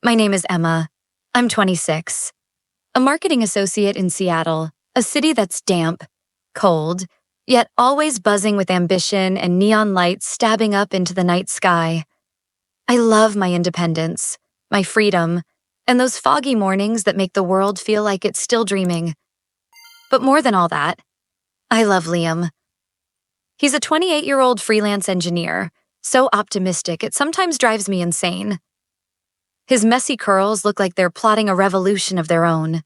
My name is Emma. I'm 26. A marketing associate in Seattle, a city that's damp, cold, yet always buzzing with ambition and neon lights stabbing up into the night sky. I love my independence, my freedom, and those foggy mornings that make the world feel like it's still dreaming. But more than all that, I love Liam. He's a 28-year-old freelance engineer, so optimistic it sometimes drives me insane. His messy curls look like they're plotting a revolution of their own.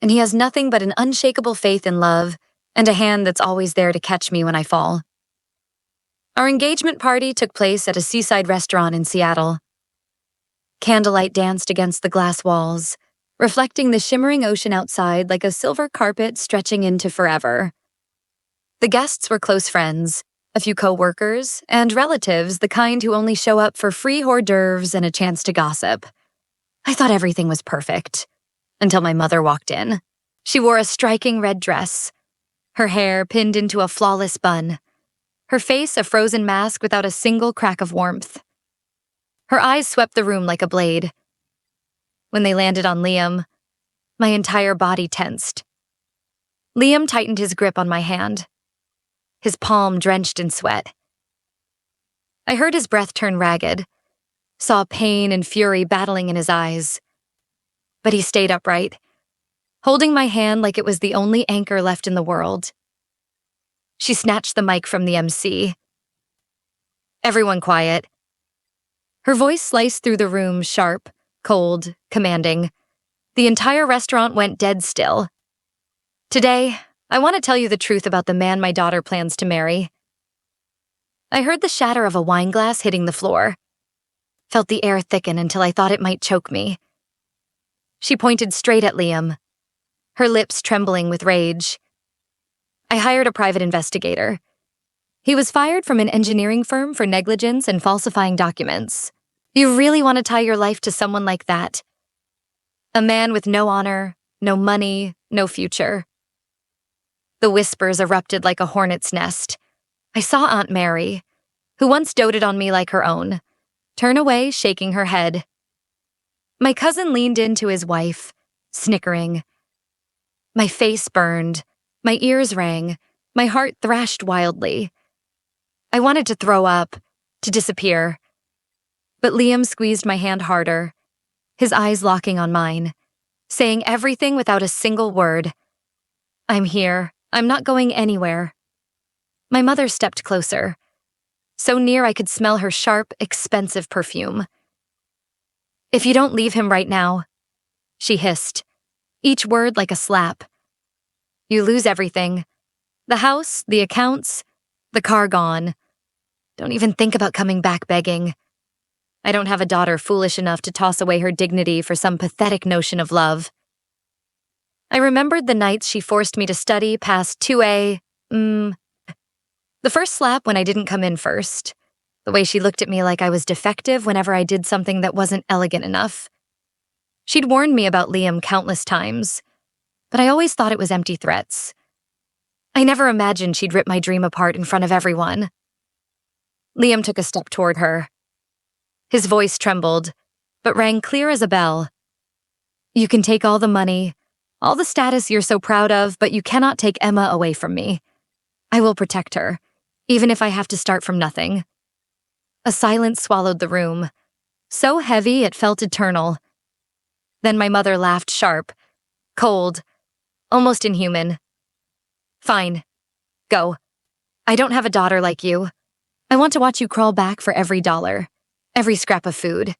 And he has nothing but an unshakable faith in love and a hand that's always there to catch me when I fall. Our engagement party took place at a seaside restaurant in Seattle. Candlelight danced against the glass walls, reflecting the shimmering ocean outside like a silver carpet stretching into forever. The guests were close friends, a few co-workers, and relatives, the kind who only show up for free hors d'oeuvres and a chance to gossip. I thought everything was perfect, until my mother walked in. She wore a striking red dress, her hair pinned into a flawless bun, her face a frozen mask without a single crack of warmth. Her eyes swept the room like a blade. When they landed on Liam, my entire body tensed. Liam tightened his grip on my hand, his palm drenched in sweat. I heard his breath turn ragged, saw pain and fury battling in his eyes. But he stayed upright, holding my hand like it was the only anchor left in the world. She snatched the mic from the MC. "Everyone quiet." Her voice sliced through the room, sharp, cold, commanding. The entire restaurant went dead still. "Today, I want to tell you the truth about the man my daughter plans to marry." I heard the shatter of a wine glass hitting the floor, felt the air thicken until I thought it might choke me. She pointed straight at Liam, her lips trembling with rage. I hired a private investigator. He was fired from an engineering firm for negligence and falsifying documents. You really want to tie your life to someone like that? A man with no honor, no money, no future. The whispers erupted like a hornet's nest. I saw Aunt Mary, who once doted on me like her own, turn away, shaking her head. My cousin leaned into his wife, snickering. My face burned, my ears rang, my heart thrashed wildly. I wanted to throw up, to disappear. But Liam squeezed my hand harder, his eyes locking on mine, saying everything without a single word. "I'm here. I'm not going anywhere." My mother stepped closer, so near I could smell her sharp, expensive perfume. "If you don't leave him right now," she hissed, each word like a slap, "you lose everything. The house, the accounts, the car gone. Don't even think about coming back begging. I don't have a daughter foolish enough to toss away her dignity for some pathetic notion of love." I remembered the nights she forced me to study past 2A, the first slap when I didn't come in first, the way she looked at me like I was defective whenever I did something that wasn't elegant enough. She'd warned me about Liam countless times, but I always thought it was empty threats. I never imagined she'd rip my dream apart in front of everyone. Liam took a step toward her. His voice trembled, but rang clear as a bell. "You can take all the money, all the status you're so proud of, but you cannot take Emma away from me. I will protect her, even if I have to start from nothing." A silence swallowed the room, so heavy it felt eternal. Then my mother laughed sharp, cold, almost inhuman. "Fine. Go. I don't have a daughter like you. I want to watch you crawl back for every dollar, every scrap of food."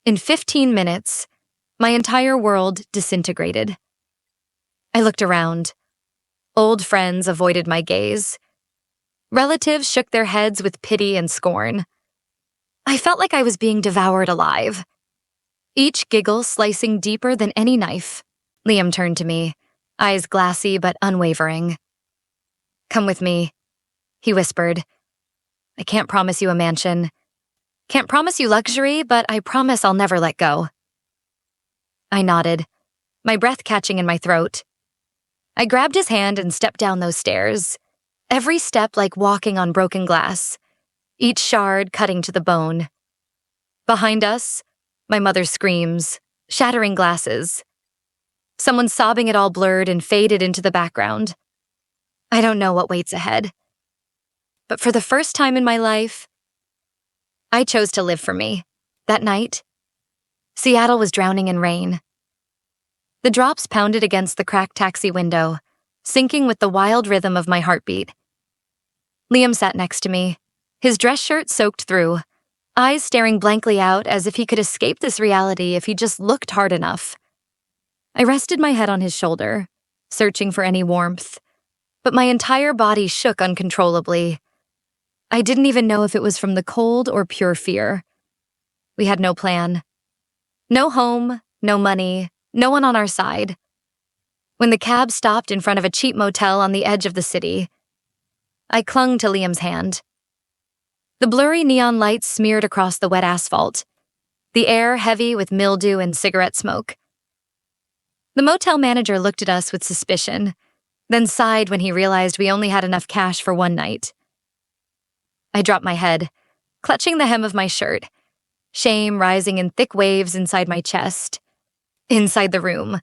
In 15 minutes, my entire world disintegrated. I looked around. Old friends avoided my gaze. Relatives shook their heads with pity and scorn. I felt like I was being devoured alive, each giggle slicing deeper than any knife. Liam turned to me, eyes glassy but unwavering. "Come with me," he whispered. "I can't promise you a mansion. Can't promise you luxury, but I promise I'll never let go." I nodded, my breath catching in my throat. I grabbed his hand and stepped down those stairs, every step like walking on broken glass, each shard cutting to the bone. Behind us, My mother's screams, shattering glasses. Someone sobbing it all blurred and faded into the background. I don't know what waits ahead. But for the first time in my life, I chose to live for me. That night, Seattle was drowning in rain. The drops pounded against the cracked taxi window, syncing with the wild rhythm of my heartbeat. Liam sat next to me, his dress shirt soaked through, eyes staring blankly out as if he could escape this reality if he just looked hard enough. I rested my head on his shoulder, searching for any warmth, but my entire body shook uncontrollably. I didn't even know if it was from the cold or pure fear. We had no plan. No home, no money, no one on our side. When the cab stopped in front of a cheap motel on the edge of the city, I clung to Liam's hand. The blurry neon lights smeared across the wet asphalt, the air heavy with mildew and cigarette smoke. The motel manager looked at us with suspicion, then sighed when he realized we only had enough cash for one night. I dropped my head, clutching the hem of my shirt, shame rising in thick waves inside my chest. Inside the room,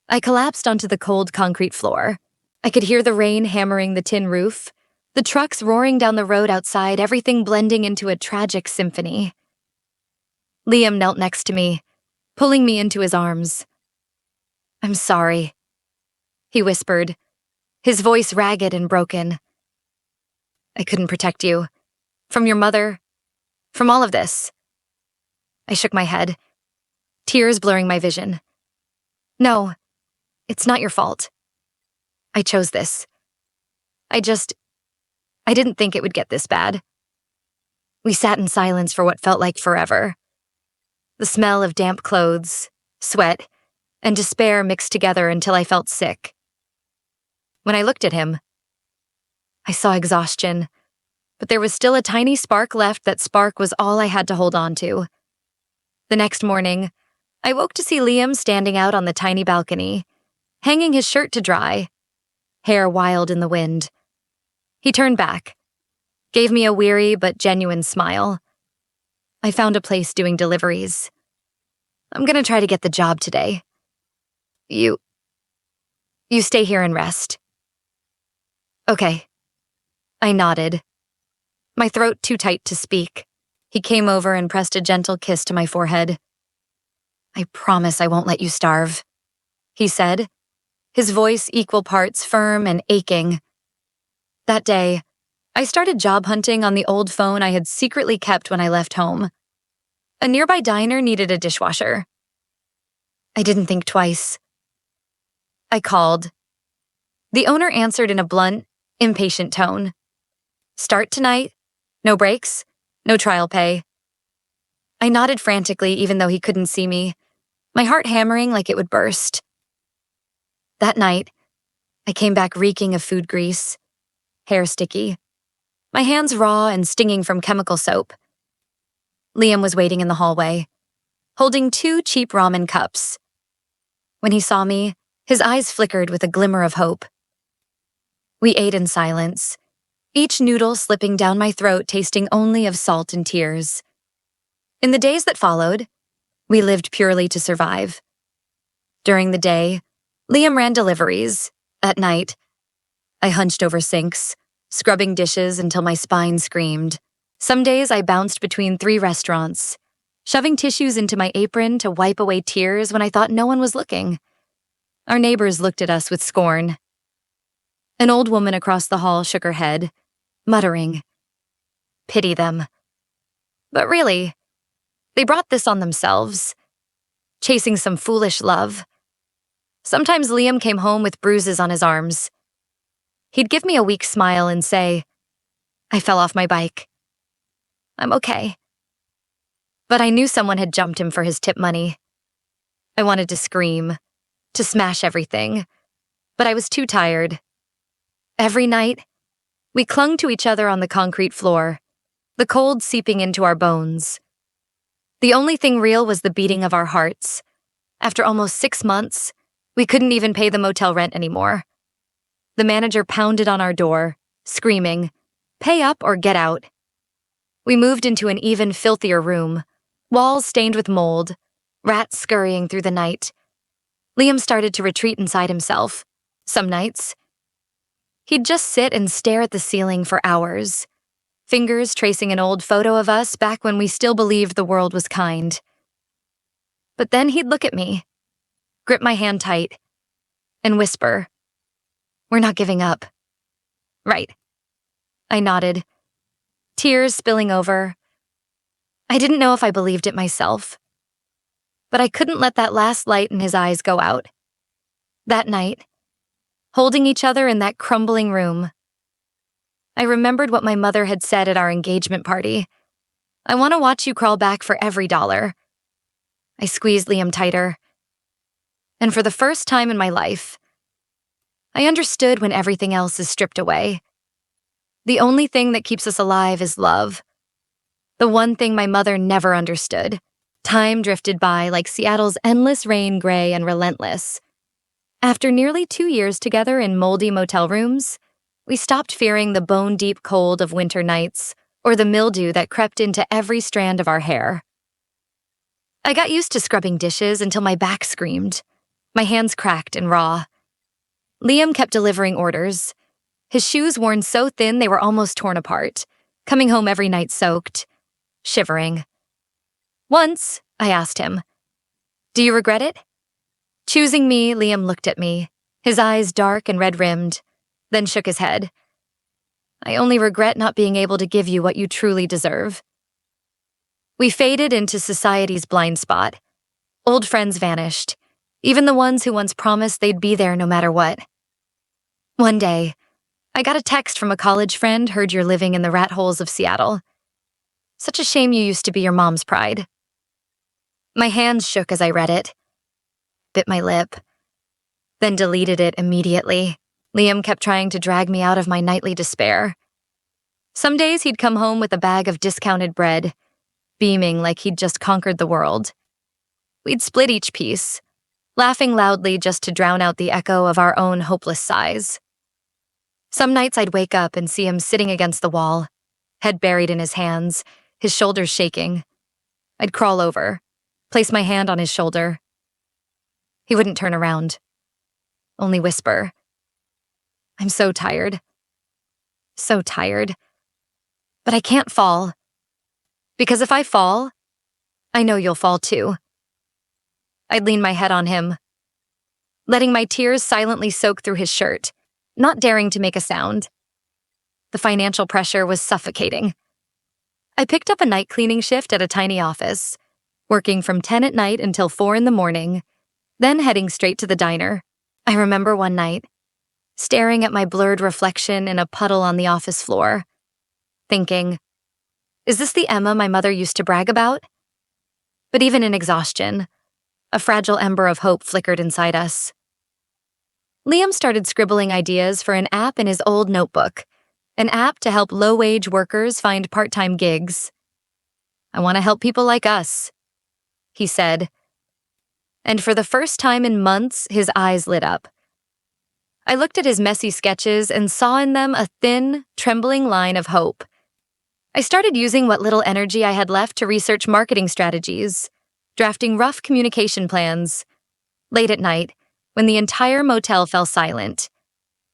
I collapsed onto the cold concrete floor. I could hear the rain hammering the tin roof, the trucks roaring down the road outside, everything blending into a tragic symphony. Liam knelt next to me, pulling me into his arms. "I'm sorry," he whispered, his voice ragged and broken. "I couldn't protect you. From your mother. From all of this." I shook my head, tears blurring my vision. "No, it's not your fault. I chose this. I didn't think it would get this bad." We sat in silence for what felt like forever. The smell of damp clothes, sweat, and despair mixed together until I felt sick. When I looked at him, I saw exhaustion, but there was still a tiny spark left. That spark was all I had to hold on to. The next morning, I woke to see Liam standing out on the tiny balcony, hanging his shirt to dry, hair wild in the wind. He turned back, gave me a weary but genuine smile. "I found a place doing deliveries. I'm gonna try to get the job today. You stay here and rest." "Okay." I nodded, my throat too tight to speak. He came over and pressed a gentle kiss to my forehead. "I promise I won't let you starve," he said, his voice equal parts firm and aching. That day, I started job hunting on the old phone I had secretly kept when I left home. A nearby diner needed a dishwasher. I didn't think twice. I called. The owner answered in a blunt, impatient tone. "Start tonight. No breaks. No trial pay." I nodded frantically even though he couldn't see me, my heart hammering like it would burst. That night, I came back reeking of food grease, hair sticky, my hands raw and stinging from chemical soap. Liam was waiting in the hallway, holding 2 cheap ramen cups. When he saw me, his eyes flickered with a glimmer of hope. We ate in silence, each noodle slipping down my throat, tasting only of salt and tears. In the days that followed, we lived purely to survive. During the day, Liam ran deliveries. At night, I hunched over sinks, scrubbing dishes until my spine screamed. Some days I bounced between 3 restaurants, shoving tissues into my apron to wipe away tears when I thought no one was looking. Our neighbors looked at us with scorn. An old woman across the hall shook her head, muttering, "Pity them." But really, they brought this on themselves, chasing some foolish love. Sometimes Liam came home with bruises on his arms. He'd give me a weak smile and say, "I fell off my bike. I'm okay." But I knew someone had jumped him for his tip money. I wanted to scream, to smash everything, but I was too tired. Every night, we clung to each other on the concrete floor, the cold seeping into our bones. The only thing real was the beating of our hearts. After almost 6 months, we couldn't even pay the motel rent anymore. The manager pounded on our door, screaming, "Pay up or get out." We moved into an even filthier room, Walls stained with mold, rats scurrying through the night. Liam started to retreat inside himself. Some nights, he'd just sit and stare at the ceiling for hours, fingers tracing an old photo of us back when we still believed the world was kind. But then he'd look at me, grip my hand tight, and whisper, "We're not giving up." "Right." I nodded, tears spilling over. I didn't know if I believed it myself, but I couldn't let that last light in his eyes go out. That night, holding each other in that crumbling room, I remembered what my mother had said at our engagement party. "I want to watch you crawl back for every dollar." I squeezed Liam tighter. And for the first time in my life, I understood when everything else is stripped away. The only thing that keeps us alive is love. The one thing my mother never understood. Time drifted by like Seattle's endless rain, gray and relentless. After nearly 2 years together in moldy motel rooms, we stopped fearing the bone-deep cold of winter nights or the mildew that crept into every strand of our hair. I got used to scrubbing dishes until my back screamed. My hands cracked and raw. Liam kept delivering orders. His shoes worn so thin they were almost torn apart, coming home every night soaked, shivering. Once, I asked him, "Do you regret it?" Choosing me, Liam looked at me, his eyes dark and red-rimmed, then shook his head. "I only regret not being able to give you what you truly deserve." We faded into society's blind spot. Old friends vanished, even the ones who once promised they'd be there no matter what. One day, I got a text from a college friend heard you're living in the rat holes of Seattle. "Such a shame you used to be your mom's pride." My hands shook as I read it, bit my lip, then deleted it immediately. Liam kept trying to drag me out of my nightly despair. Some days he'd come home with a bag of discounted bread, beaming like he'd just conquered the world. We'd split each piece, laughing loudly just to drown out the echo of our own hopeless sighs. Some nights I'd wake up and see him sitting against the wall, head buried in his hands, his shoulders shaking. I'd crawl over, place my hand on his shoulder. He wouldn't turn around, only whisper, "I'm so tired. So tired. But I can't fall. Because if I fall, I know you'll fall too." I'd lean my head on him, letting my tears silently soak through his shirt, not daring to make a sound. The financial pressure was suffocating. I picked up a night cleaning shift at a tiny office, working from 10 at night until 4 in the morning, then heading straight to the diner. I remember one night, staring at my blurred reflection in a puddle on the office floor, thinking, is this the Emma my mother used to brag about? But even in exhaustion, a fragile ember of hope flickered inside us. Liam started scribbling ideas for an app in his old notebook, an app to help low-wage workers find part-time gigs. "I want to help people like us," he said. And for the first time in months, his eyes lit up. I looked at his messy sketches and saw in them a thin, trembling line of hope. I started using what little energy I had left to research marketing strategies, drafting rough communication plans. Late at night, when the entire motel fell silent,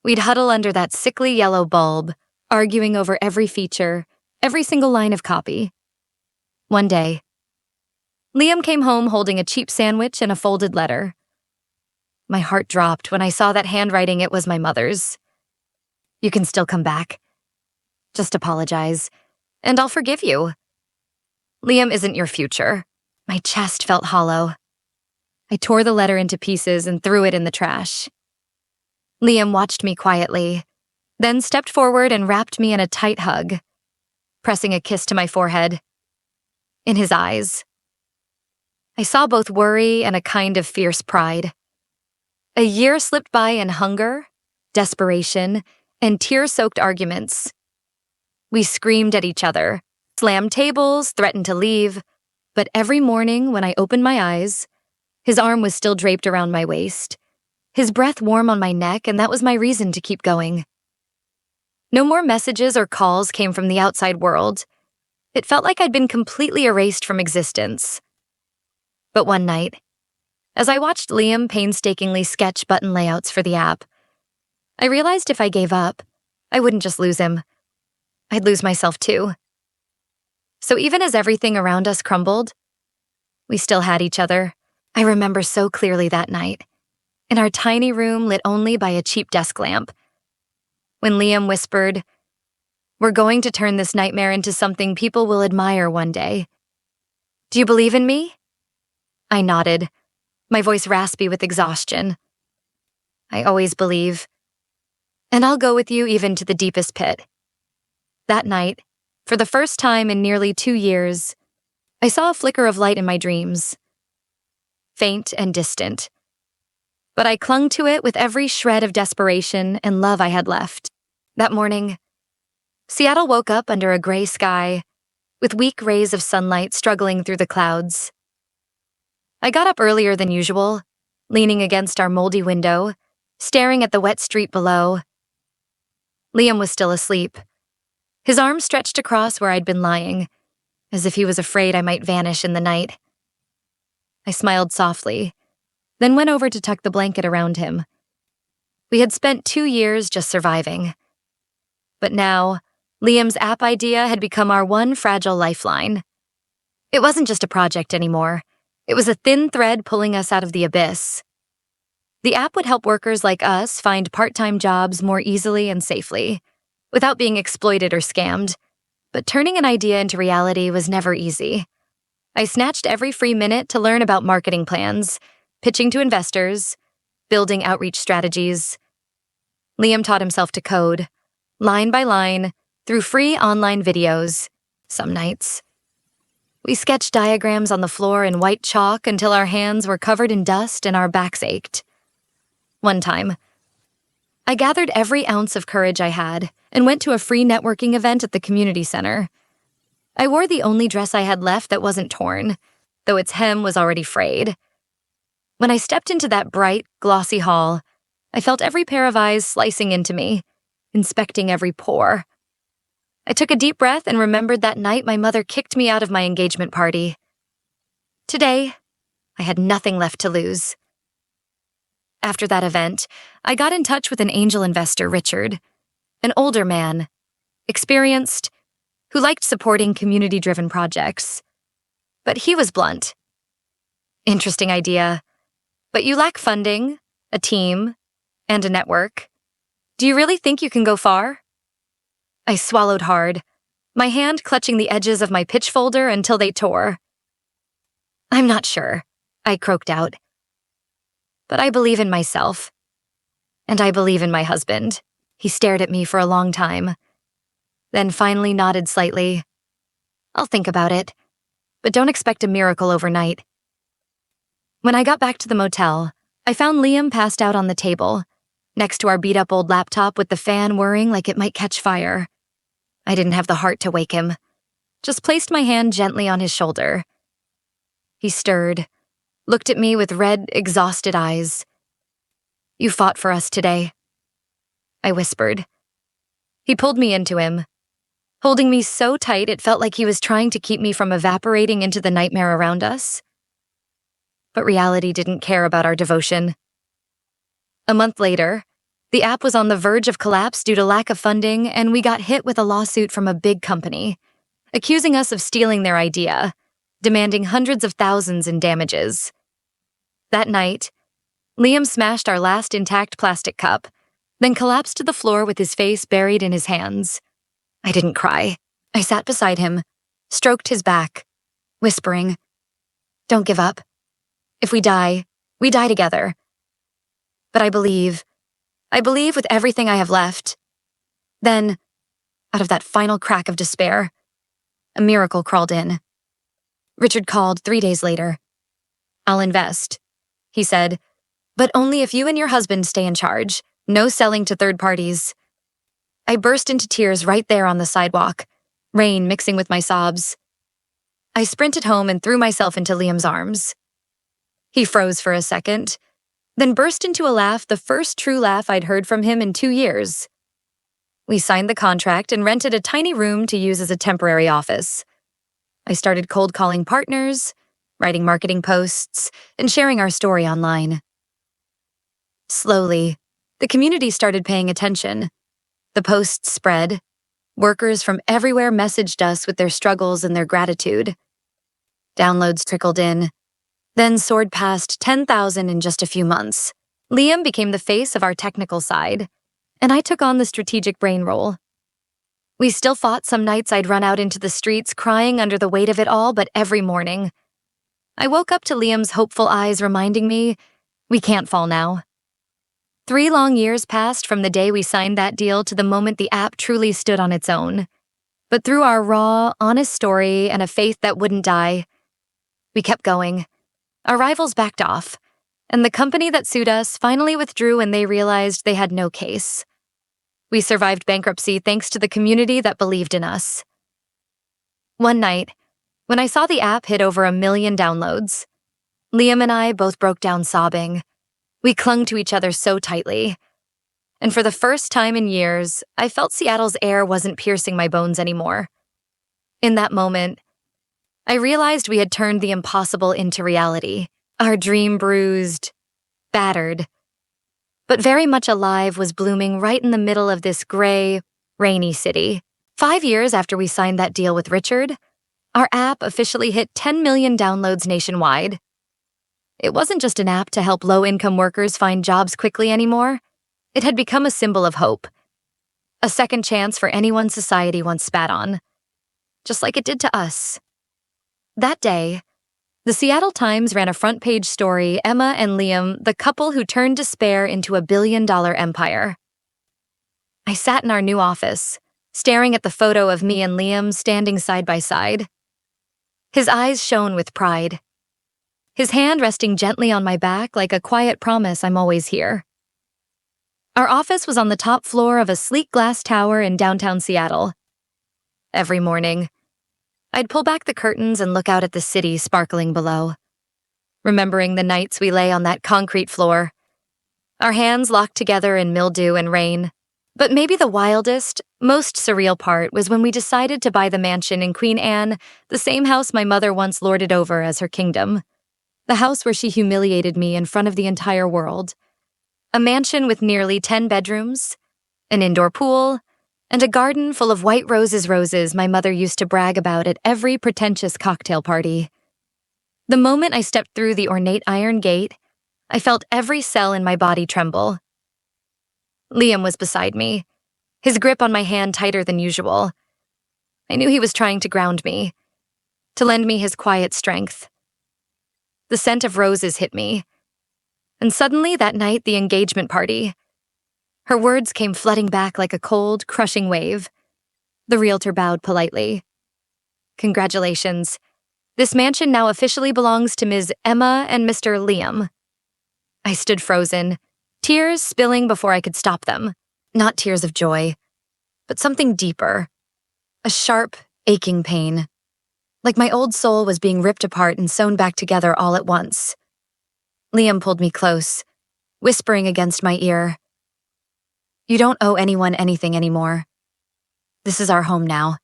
we'd huddle under that sickly yellow bulb, arguing over every feature, every single line of copy. One day, Liam came home holding a cheap sandwich and a folded letter. My heart dropped when I saw that handwriting it was my mother's. "You can still come back. Just apologize, and I'll forgive you. Liam isn't your future." My chest felt hollow. I tore the letter into pieces and threw it in the trash. Liam watched me quietly, then stepped forward and wrapped me in a tight hug, pressing a kiss to my forehead. In his eyes, I saw both worry and a kind of fierce pride. A year slipped by in hunger, desperation, and tear-soaked arguments. We screamed at each other, slammed tables, threatened to leave, but every morning when I opened my eyes, his arm was still draped around my waist, his breath warm on my neck, and that was my reason to keep going. No more messages or calls came from the outside world. It felt like I'd been completely erased from existence. But one night, as I watched Liam painstakingly sketch button layouts for the app, I realized if I gave up, I wouldn't just lose him. I'd lose myself too. So even as everything around us crumbled, we still had each other. I remember so clearly that night, in our tiny room lit only by a cheap desk lamp, when Liam whispered, "We're going to turn this nightmare into something people will admire one day. Do you believe in me?" I nodded, my voice raspy with exhaustion. "I always believe. And I'll go with you even to the deepest pit." That night, for the first time in nearly 2 years, I saw a flicker of light in my dreams. Faint and distant. But I clung to it with every shred of desperation and love I had left. That morning, Seattle woke up under a gray sky, with weak rays of sunlight struggling through the clouds. I got up earlier than usual, leaning against our moldy window, staring at the wet street below. Liam was still asleep, his arms stretched across where I'd been lying, as if he was afraid I might vanish in the night. I smiled softly, then went over to tuck the blanket around him. We had spent 2 years just surviving. But now, Liam's app idea had become our one fragile lifeline. It wasn't just a project anymore. It was a thin thread pulling us out of the abyss. The app would help workers like us find part-time jobs more easily and safely, without being exploited or scammed. But turning an idea into reality was never easy. I snatched every free minute to learn about marketing plans, pitching to investors, building outreach strategies. Liam taught himself to code, line by line, through free online videos, some nights. We sketched diagrams on the floor in white chalk until our hands were covered in dust and our backs ached. One time, I gathered every ounce of courage I had and went to a free networking event at the community center. I wore the only dress I had left that wasn't torn, though its hem was already frayed. When I stepped into that bright, glossy hall, I felt every pair of eyes slicing into me, inspecting every pore. I took a deep breath and remembered that night my mother kicked me out of my engagement party. Today, I had nothing left to lose. After that event, I got in touch with an angel investor, Richard, an older man, experienced, who liked supporting community-driven projects. But he was blunt. "Interesting idea, but you lack funding, a team, and a network. Do you really think you can go far?" I swallowed hard, my hand clutching the edges of my pitch folder until they tore. "I'm not sure," I croaked out. "But I believe in myself. And I believe in my husband." He stared at me for a long time, then finally nodded slightly. "I'll think about it, but don't expect a miracle overnight." When I got back to the motel, I found Liam passed out on the table, next to our beat-up old laptop with the fan whirring like it might catch fire. I didn't have the heart to wake him, just placed my hand gently on his shoulder. He stirred, looked at me with red, exhausted eyes. "You fought for us today," I whispered. He pulled me into him, holding me so tight it felt like he was trying to keep me from evaporating into the nightmare around us. But reality didn't care about our devotion. A month later, the app was on the verge of collapse due to lack of funding, and we got hit with a lawsuit from a big company, accusing us of stealing their idea, demanding hundreds of thousands in damages. That night, Liam smashed our last intact plastic cup, then collapsed to the floor with his face buried in his hands. I didn't cry. I sat beside him, stroked his back, whispering, "Don't give up. If we die together. But I believe with everything I have left." Then, out of that final crack of despair, a miracle crawled in. Richard called 3 days later. "I'll invest," he said, "but only if you and your husband stay in charge. No selling to third parties." I burst into tears right there on the sidewalk, rain mixing with my sobs. I sprinted home and threw myself into Liam's arms. He froze for a second, then burst into a laugh, the first true laugh I'd heard from him in 2 years. We signed the contract and rented a tiny room to use as a temporary office, I started cold calling partners, writing marketing posts, and sharing our story online. Slowly, the community started paying attention. The posts spread. Workers from everywhere messaged us with their struggles and their gratitude. Downloads trickled in, then soared past 10,000 in just a few months. Liam became the face of our technical side, and I took on the strategic brain role. We still fought some nights I'd run out into the streets crying under the weight of it all, but every morning, I woke up to Liam's hopeful eyes reminding me, we can't fall now. 3 long years passed from the day we signed that deal to the moment the app truly stood on its own. But through our raw, honest story and a faith that wouldn't die, we kept going. Our rivals backed off, and the company that sued us finally withdrew when they realized they had no case. We survived bankruptcy thanks to the community that believed in us. One night, when I saw the app hit over 1 million downloads, Liam and I both broke down sobbing. We clung to each other so tightly. And for the first time in years, I felt Seattle's air wasn't piercing my bones anymore. In that moment, I realized we had turned the impossible into reality. Our dream bruised, battered, but very much alive was blooming right in the middle of this gray, rainy city. 5 years after we signed that deal with Richard, our app officially hit 10 million downloads nationwide. It wasn't just an app to help low-income workers find jobs quickly anymore. It had become a symbol of hope. A second chance for anyone society once spat on. Just like it did to us. That day, the Seattle Times ran a front-page story, Emma and Liam, the couple who turned despair into a billion-dollar empire. I sat in our new office, staring at the photo of me and Liam standing side by side. His eyes shone with pride. His hand resting gently on my back like a quiet promise I'm always here. Our office was on the top floor of a sleek glass tower in downtown Seattle. Every morning, I'd pull back the curtains and look out at the city sparkling below, remembering the nights we lay on that concrete floor, our hands locked together in mildew and rain. But maybe the wildest, most surreal part was when we decided to buy the mansion in Queen Anne, the same house my mother once lorded over as her kingdom. The house where she humiliated me in front of the entire world. A mansion with nearly 10 bedrooms, an indoor pool, and a garden full of white roses my mother used to brag about at every pretentious cocktail party. The moment I stepped through the ornate iron gate, I felt every cell in my body tremble. Liam was beside me, his grip on my hand tighter than usual. I knew he was trying to ground me, to lend me his quiet strength. The scent of roses hit me, and suddenly that night the engagement party. Her words came flooding back like a cold, crushing wave. The realtor bowed politely. Congratulations. This mansion now officially belongs to Ms. Emma and Mr. Liam. I stood frozen, tears spilling before I could stop them. Not tears of joy, but something deeper. A sharp, aching pain. Like my old soul was being ripped apart and sewn back together all at once. Liam pulled me close, whispering against my ear. You don't owe anyone anything anymore. This is our home now.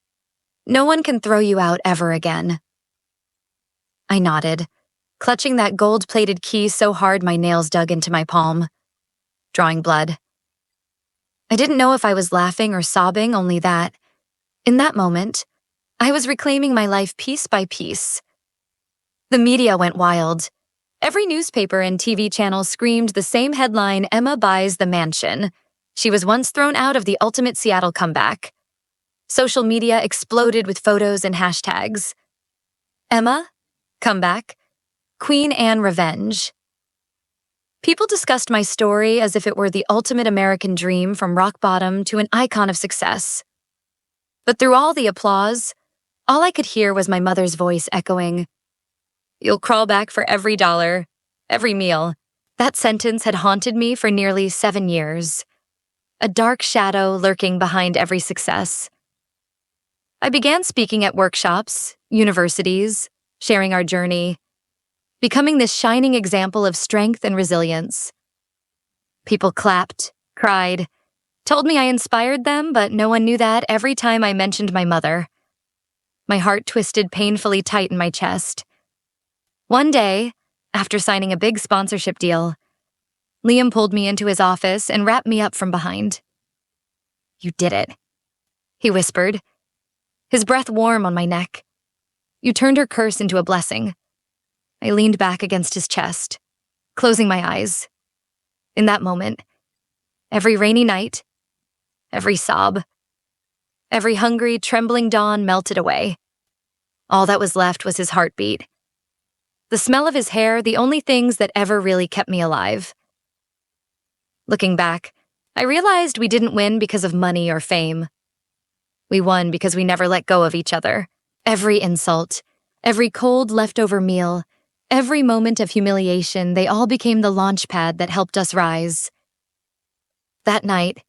No one can throw you out ever again. I nodded, clutching that gold-plated key so hard my nails dug into my palm, drawing blood. I didn't know if I was laughing or sobbing, only that, in that moment, I was reclaiming my life piece by piece. The media went wild. Every newspaper and TV channel screamed the same headline, Emma buys the mansion. She was once thrown out of the ultimate Seattle comeback. Social media exploded with photos and hashtags. Emma, comeback, Queen Anne revenge. People discussed my story as if it were the ultimate American dream from rock bottom to an icon of success. But through all the applause, all I could hear was my mother's voice echoing, "You'll crawl back for every dollar, every meal." That sentence had haunted me for nearly 7 years. A dark shadow lurking behind every success. I began speaking at workshops, universities, sharing our journey, becoming this shining example of strength and resilience. People clapped, cried, told me I inspired them, but no one knew that every time I mentioned my mother. My heart twisted painfully tight in my chest. One day, after signing a big sponsorship deal, Liam pulled me into his office and wrapped me up from behind. "You did it," he whispered, his breath warm on my neck. "You turned her curse into a blessing." I leaned back against his chest, closing my eyes. In that moment, every rainy night, every sob, every hungry, trembling dawn melted away. All that was left was his heartbeat. The smell of his hair, the only things that ever really kept me alive. Looking back, I realized we didn't win because of money or fame. We won because we never let go of each other. Every insult, every cold leftover meal, every moment of humiliation, they all became the launch pad that helped us rise. That night,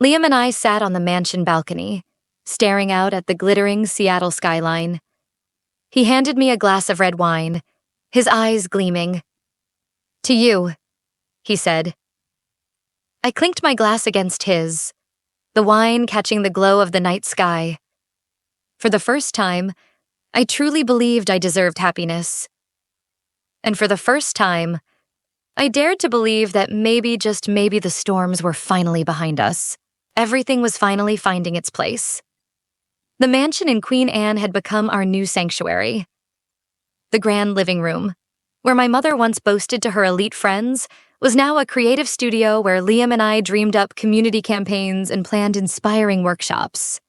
Liam and I sat on the mansion balcony, staring out at the glittering Seattle skyline. He handed me a glass of red wine, his eyes gleaming. "To you," he said. I clinked my glass against his, the wine catching the glow of the night sky. For the first time, I truly believed I deserved happiness. And for the first time, I dared to believe that maybe, just maybe, the storms were finally behind us. Everything was finally finding its place. The mansion in Queen Anne had become our new sanctuary. The grand living room, where my mother once boasted to her elite friends, was now a creative studio where Liam and I dreamed up community campaigns and planned inspiring workshops.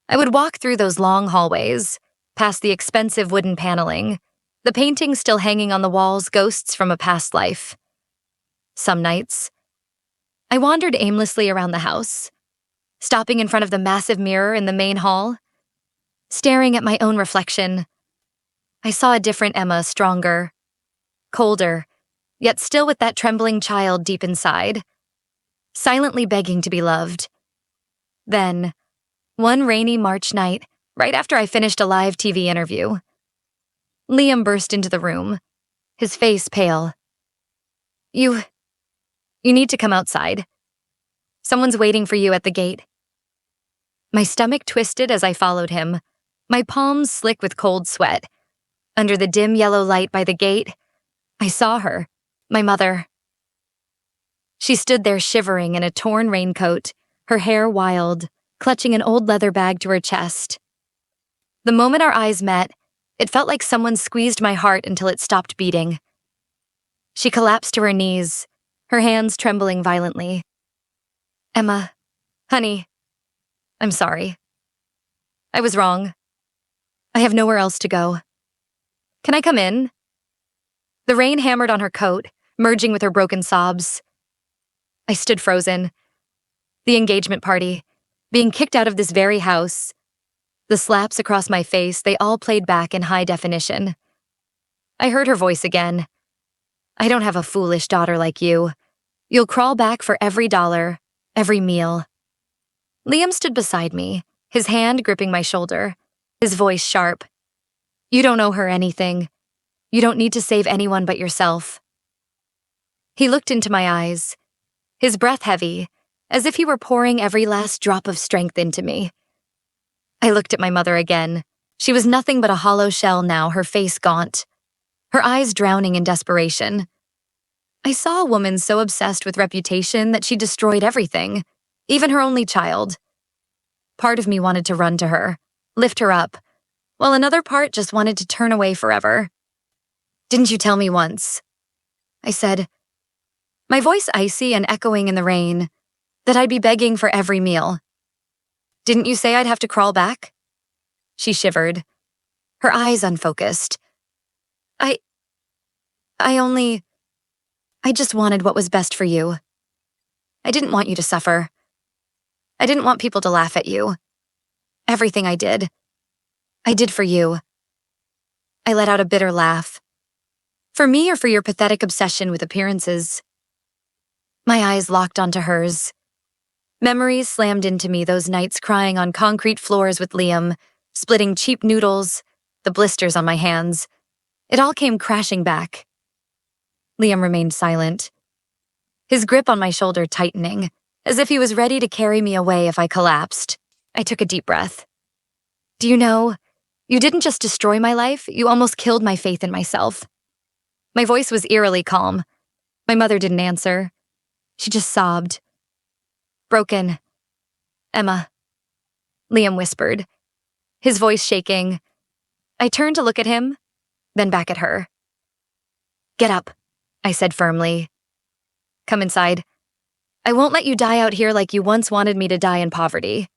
I would walk through those long hallways, past the expensive wooden paneling, the paintings still hanging on the walls, ghosts from a past life. Some nights, I wandered aimlessly around the house, stopping in front of the massive mirror in the main hall. Staring at my own reflection, I saw a different Emma, stronger, colder, yet still with that trembling child deep inside, silently begging to be loved. Then, one rainy March night, right after I finished a live TV interview, Liam burst into the room, his face pale. You need to come outside. Someone's waiting for you at the gate." My stomach twisted as I followed him, my palms slick with cold sweat. Under the dim yellow light by the gate, I saw her, my mother. She stood there shivering in a torn raincoat, her hair wild, clutching an old leather bag to her chest. The moment our eyes met, it felt like someone squeezed my heart until it stopped beating. She collapsed to her knees, her hands trembling violently. "Emma, honey, I'm sorry. I was wrong. I have nowhere else to go. Can I come in?" The rain hammered on her coat, merging with her broken sobs. I stood frozen. The engagement party, being kicked out of this very house, the slaps across my face, they all played back in high definition. I heard her voice again. "I don't have a foolish daughter like you. You'll crawl back for every dollar, every meal." Liam stood beside me, his hand gripping my shoulder, his voice sharp. "You don't owe her anything. You don't need to save anyone but yourself." He looked into my eyes, his breath heavy, as if he were pouring every last drop of strength into me. I looked at my mother again. She was nothing but a hollow shell now, her face gaunt, her eyes drowning in desperation. I saw a woman so obsessed with reputation that she destroyed everything, even her only child. Part of me wanted to run to her, lift her up, while another part just wanted to turn away forever. "Didn't you tell me once," I said, my voice icy and echoing in the rain, "that I'd be begging for every meal? Didn't you say I'd have to crawl back?" She shivered, her eyes unfocused. I just wanted what was best for you. I didn't want you to suffer. I didn't want people to laugh at you. Everything I did for you." I let out a bitter laugh. "For me or for your pathetic obsession with appearances?" My eyes locked onto hers. Memories slammed into me, those nights crying on concrete floors with Liam, splitting cheap noodles, the blisters on my hands. It all came crashing back. Liam remained silent, his grip on my shoulder tightening, as if he was ready to carry me away if I collapsed. I took a deep breath. Do you know, you didn't just destroy my life, you almost killed my faith in myself. My voice was eerily calm. My mother didn't answer. She just sobbed. Broken. Emma. Liam whispered, his voice shaking. I turned to look at him, then back at her. Get up, I said firmly. Come inside. I won't let you die out here like you once wanted me to die in poverty.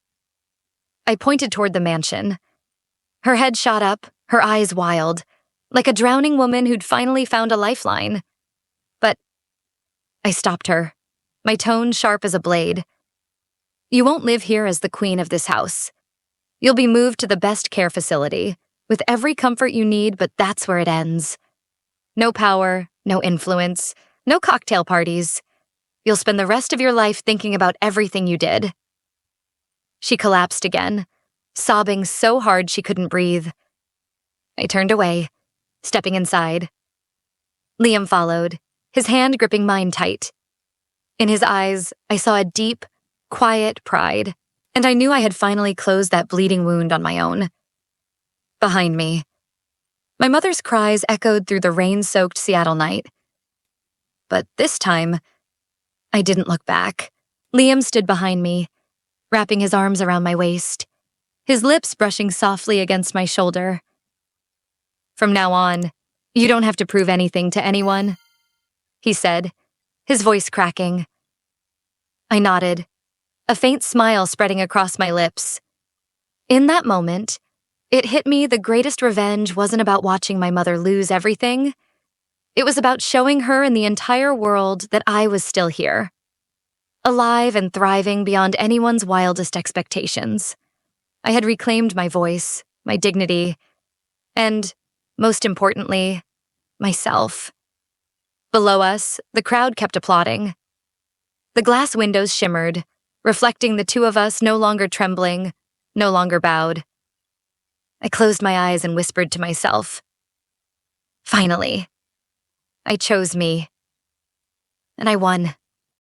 I pointed toward the mansion. Her head shot up, her eyes wild, like a drowning woman who'd finally found a lifeline. But I stopped her, my tone sharp as a blade. You won't live here as the queen of this house. You'll be moved to the best care facility, with every comfort you need, but that's where it ends. No power, no influence, no cocktail parties. You'll spend the rest of your life thinking about everything you did. She collapsed again, sobbing so hard she couldn't breathe. I turned away, stepping inside. Liam followed, his hand gripping mine tight. In his eyes, I saw a deep, quiet pride, and I knew I had finally closed that bleeding wound on my own. Behind me, my mother's cries echoed through the rain-soaked Seattle night. But this time, I didn't look back. Liam stood behind me, wrapping his arms around my waist, his lips brushing softly against my shoulder. From now on, you don't have to prove anything to anyone, he said, his voice cracking. I nodded, a faint smile spreading across my lips. In that moment, it hit me the greatest revenge wasn't about watching my mother lose everything. It was about showing her and the entire world that I was still here, alive and thriving beyond anyone's wildest expectations. I had reclaimed my voice, my dignity, and, most importantly, myself. Below us, the crowd kept applauding. The glass windows shimmered, reflecting the two of us no longer trembling, no longer bowed. I closed my eyes and whispered to myself, finally, I chose me, and I won.